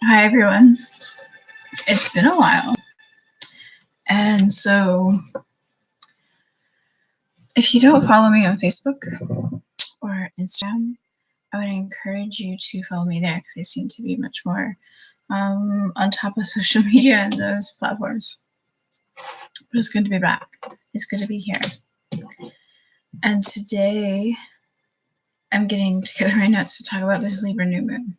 Hi everyone. It's been a while. And so if you don't follow me on Facebook or Instagram, I would encourage you to follow me there because I seem to be much more on top of social media and those platforms. But it's good to be back. It's good to be here. And today I'm getting together my notes to talk about this Libra new moon.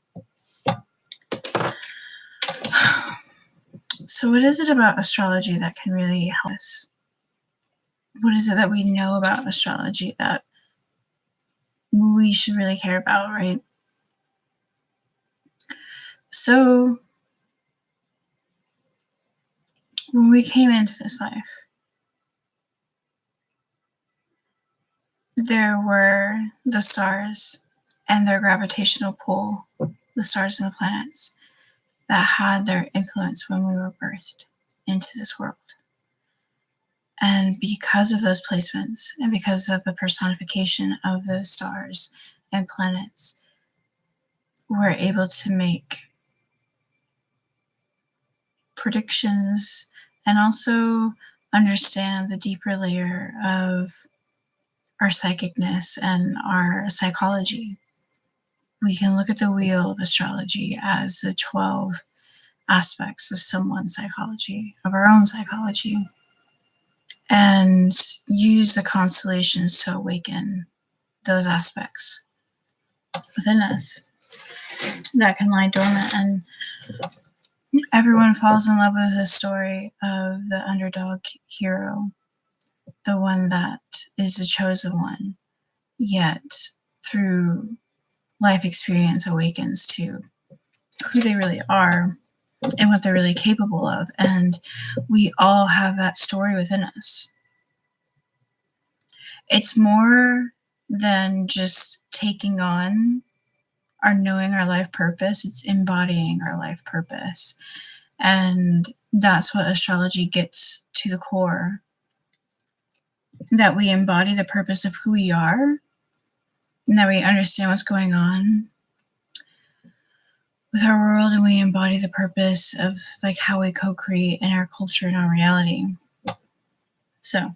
So what is it about astrology that can really help us? What is it that we know about astrology that we should really care about, right? So when we came into this life, there were the stars and their gravitational pull, the stars and the planets, that had their influence when we were birthed into this world. And because of those placements and because of the personification of those stars and planets, we're able to make predictions and also understand the deeper layer of our psychicness and our psychology. We can look at the wheel of astrology as the 12 aspects of someone's psychology, of our own psychology, and use the constellations to awaken those aspects within us that can lie dormant. And everyone falls in love with the story of the underdog hero, the one that is the chosen one, yet through life experience awakens to who they really are and what they're really capable of. And we all have that story within us. It's more than just taking on or knowing our life purpose. It's embodying our life purpose. And that's what astrology gets to the core, that we embody the purpose of who we are and that we understand what's going on with our world, and we embody the purpose of like how we co-create in our culture and our reality. So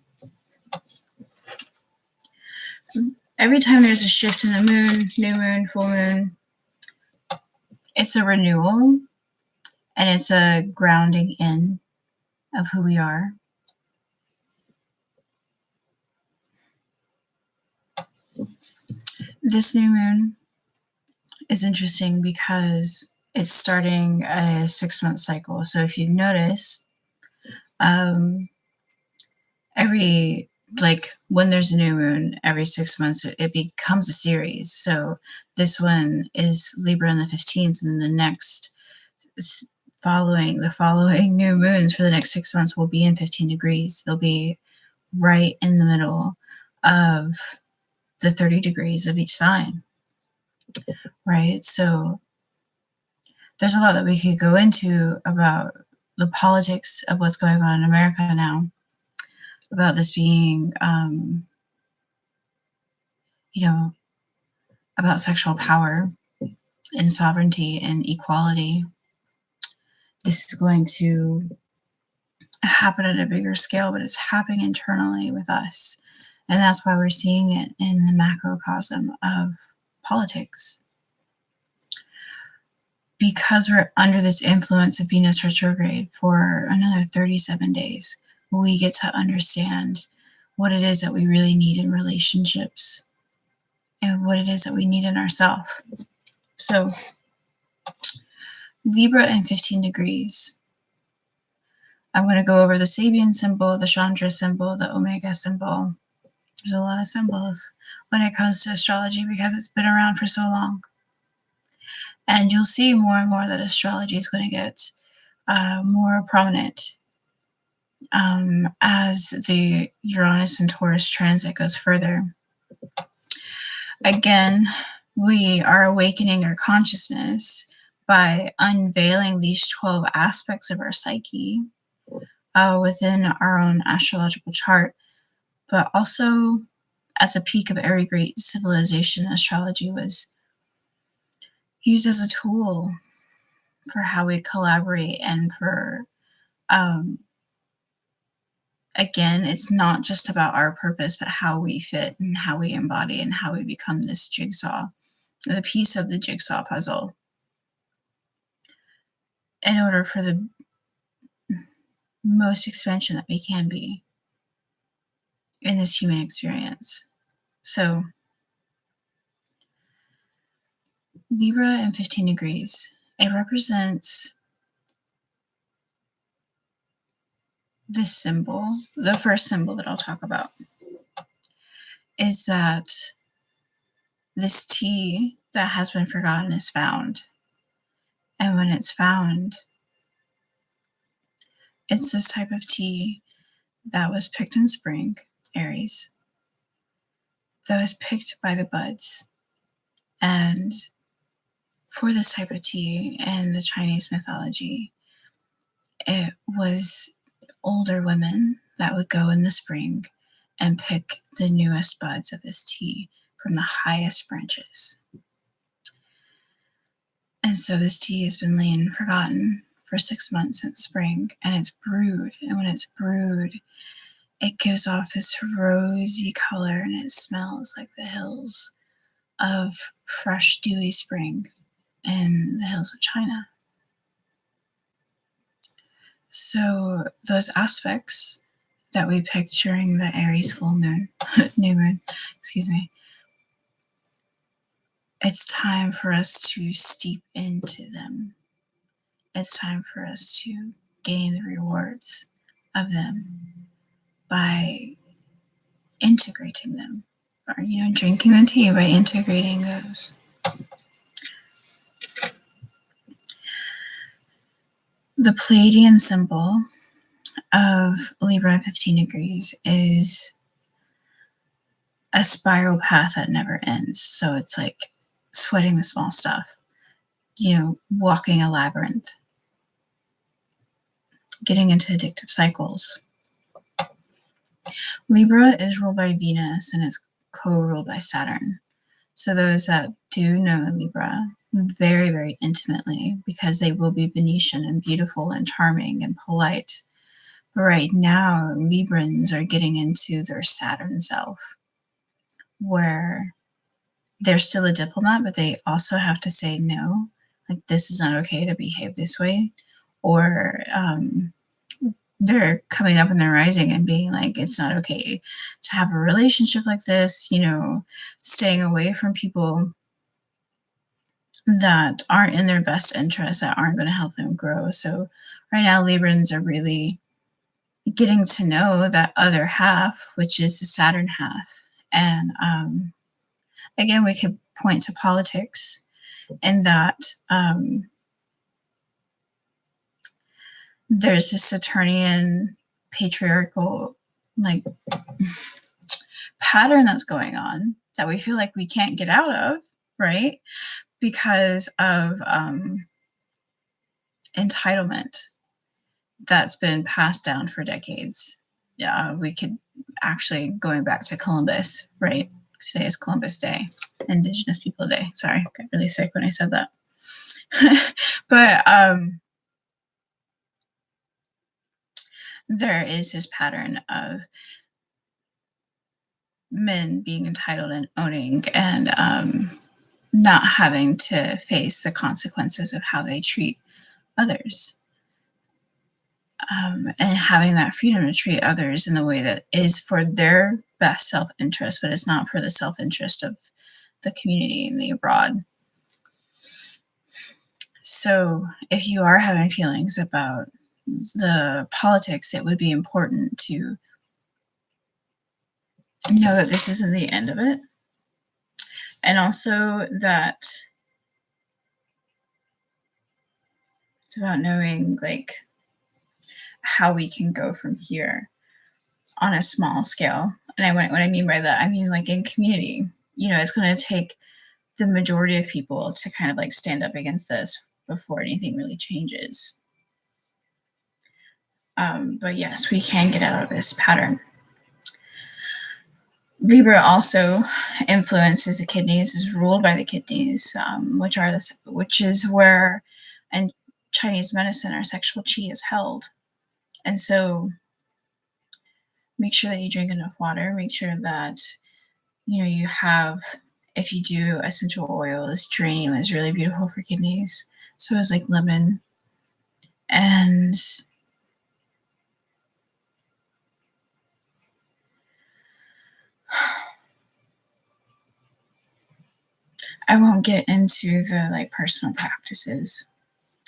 every time there's a shift in the moon, new moon, full moon, it's a renewal and it's a grounding in of who we are. This new moon is interesting because it's starting a 6-month cycle. So if you notice, when there's a new moon, every 6 months, it becomes a series. So this one is Libra on the 15th, and then the next following new moons for the next 6 months will be in 15 degrees. They'll be right in the middle of the 30 degrees of each sign, right? So there's a lot that we could go into about the politics of what's going on in America now, about this being, about sexual power and sovereignty and equality. This is going to happen at a bigger scale, but it's happening internally with us. And that's why we're seeing it in the macrocosm of politics. Because we're under this influence of Venus retrograde for another 37 days, we get to understand what it is that we really need in relationships and what it is that we need in ourselves. So Libra and 15 degrees. I'm going to go over the Sabian symbol, the Chandra symbol, the Omega symbol. There's a lot of symbols when it comes to astrology because it's been around for so long. And you'll see more and more that astrology is going to get more prominent as the Uranus and Taurus transit goes further. Again, we are awakening our consciousness by unveiling these 12 aspects of our psyche within our own astrological chart, but also at the peak of every great civilization, astrology was used as a tool for how we collaborate, and for, again, it's not just about our purpose, but how we fit and how we embody and how we become this jigsaw, the piece of the jigsaw puzzle, in order for the most expansion that we can be in this human experience. So Libra and 15 degrees, it represents this symbol. The first symbol that I'll talk about is that this tea that has been forgotten is found. And when it's found, it's this type of tea that was picked in spring, Aries, that was picked by the buds. And for this type of tea in the Chinese mythology, it was older women that would go in the spring and pick the newest buds of this tea from the highest branches. And so this tea has been laying forgotten for 6 months in spring, and it's brewed. And when it's brewed, it gives off this rosy color, and it smells like the hills of fresh, dewy spring in the hills of China. So those aspects that we picked during the Aries full moon, new moon, it's time for us to steep into them. It's time for us to gain the rewards of them by integrating them, or, drinking the tea by integrating those. The Pleiadian symbol of Libra 15 degrees is a spiral path that never ends. So it's like sweating the small stuff, walking a labyrinth, getting into addictive cycles. Libra is ruled by Venus and it's co-ruled by Saturn. So those that do know Libra very, very intimately, because they will be Venetian and beautiful and charming and polite. But right now, Librans are getting into their Saturn self, where they're still a diplomat, but they also have to say no, like, this is not okay to behave this way. Or they're coming up in their rising and being like, it's not okay to have a relationship like this, staying away from people that aren't in their best interest, that aren't going to help them grow. So right now, Librans are really getting to know that other half, which is the Saturn half. And again, we could point to politics in that there's this Saturnian patriarchal pattern that's going on that we feel like we can't get out of, right? Because of entitlement that's been passed down for decades. We could actually, going back to Columbus, right? Today is Columbus Day, Indigenous People Day. Sorry, I got really sick when I said that. But there is this pattern of men being entitled and owning, and not having to face the consequences of how they treat others, and having that freedom to treat others in the way that is for their best self-interest, but it's not for the self-interest of the community and the abroad. So if you are having feelings about the politics, it would be important to know that this isn't the end of it. And also that it's about knowing how we can go from here on a small scale. And what I mean by that, I mean in community, it's going to take the majority of people to kind of stand up against this before anything really changes. But yes, we can get out of this pattern. Libra also influences the kidneys, is ruled by the kidneys, which is where, and Chinese medicine, our sexual chi is held. And so make sure that you drink enough water. Make sure that, you have, if you do essential oils, geranium is really beautiful for kidneys. So is like lemon. And I won't get into the like personal practices.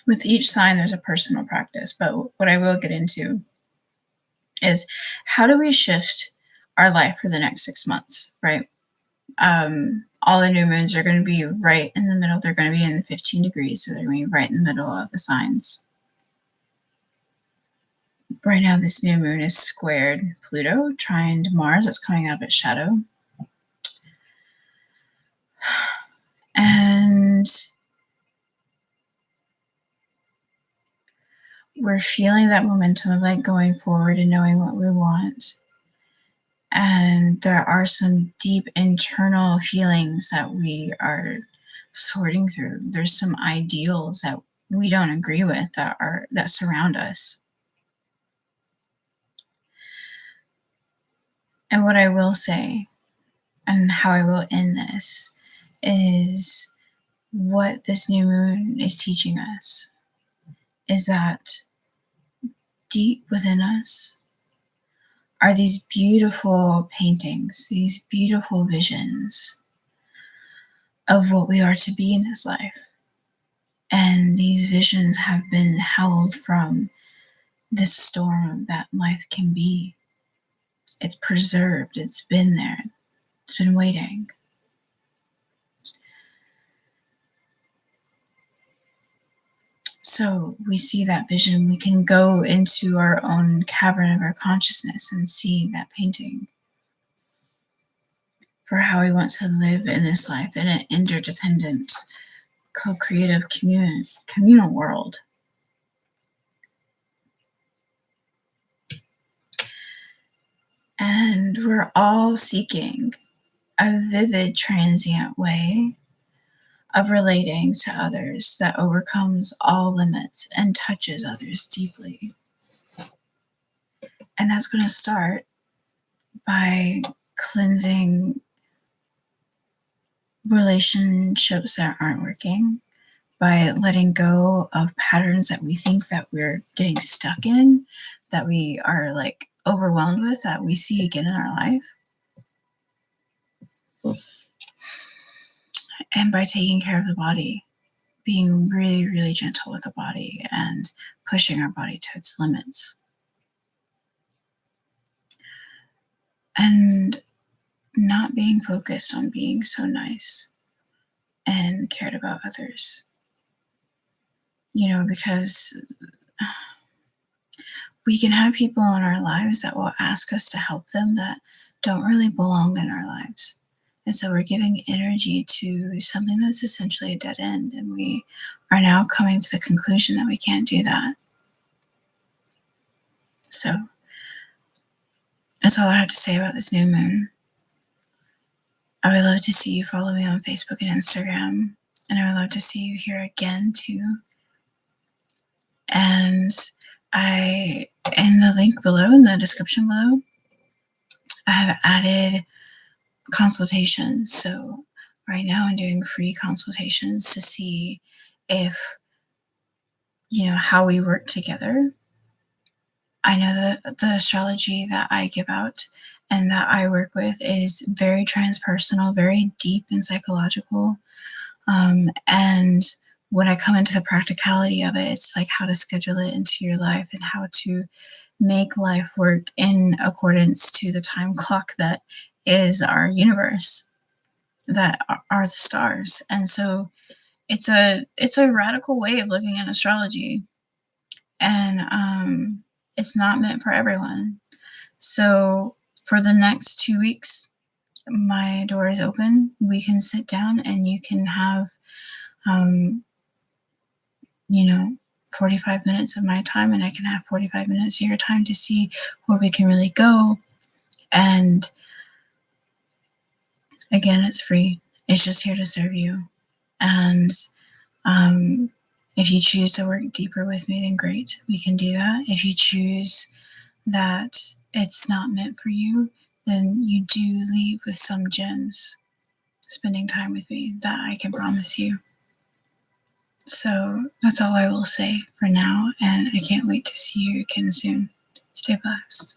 With each sign, there's a personal practice. But what I will get into is how do we shift our life for the next 6 months, right? All the new moons are going to be right in the middle. They're going to be in 15 degrees, so they're going to be right in the middle of the signs. Right now, this new moon is squared Pluto, trine Mars. That's coming out of its shadow. And we're feeling that momentum of like going forward and knowing what we want. And there are some deep internal feelings that we are sorting through. There's some ideals that we don't agree with that surround us. And what I will say, and how I will end this, is what this new moon is teaching us is that deep within us are these beautiful paintings, these beautiful visions of what we are to be in this life. And these visions have been held from this storm that life can be. It's preserved, it's been there, it's been waiting. So we see that vision, we can go into our own cavern of our consciousness and see that painting for how we want to live in this life in an interdependent, co-creative communal world. And we're all seeking a vivid, transient way of relating to others that overcomes all limits and touches others deeply. And that's going to start by cleansing relationships that aren't working, by letting go of patterns that we think that we're getting stuck in, that we are like overwhelmed with, that we see again in our life. And by taking care of the body, being really, really gentle with the body and pushing our body to its limits. And not being focused on being so nice and cared about others. Because we can have people in our lives that will ask us to help them that don't really belong in our lives. And so we're giving energy to something that's essentially a dead end. And we are now coming to the conclusion that we can't do that. So that's all I have to say about this new moon. I would love to see you follow me on Facebook and Instagram. And I would love to see you here again too. And in the link below, in the description below, I have added consultations. So right now I'm doing free consultations to see if, how we work together. I know that the astrology that I give out and that I work with is very transpersonal, very deep and psychological. And when I come into the practicality of it, it's like how to schedule it into your life and how to make life work in accordance to the time clock that is our universe, that are the stars. And so it's a radical way of looking at astrology, and it's not meant for everyone. So for the next 2 weeks, my door is open. We can sit down and you can have 45 minutes of my time, and I can have 45 minutes of your time to see where we can really go. And again, it's free. It's just here to serve you. And If you choose to work deeper with me, then great, we can do that. If you choose that it's not meant for you, then you do leave with some gems spending time with me, that I can promise you. So that's all I will say for now, and I can't wait to see you again soon. Stay blessed.